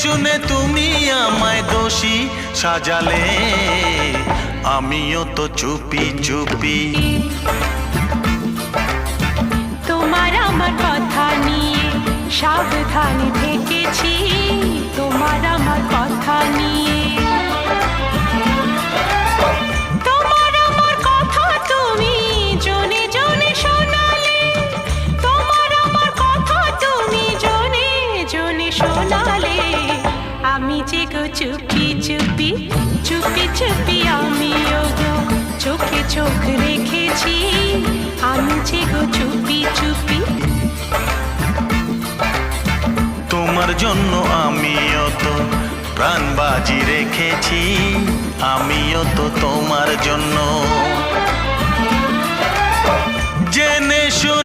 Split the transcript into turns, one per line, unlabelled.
শুনে তুমি আমায় দোষী সাজালে, আমিও তো চুপি চুপি
তোমার আমার কথা নিয়ে সাবধানে থেকেছি, তোমার আমার কথা নিয়ে। তোমার আমার কথা তুমি জনে জনে শোনালে, তোমার আমার কথা তুমি জনে জনে শোনালে, আমি যে গো চুপি চুপি চুপি চুপি আমিও গো চোখে চোখ রেখেছি, আমি যে গো চুপি চুপি।
তোমার জন্য আমিও তো প্রাণ বাজি রেখেছি, আমিও তো তোমার জন্য।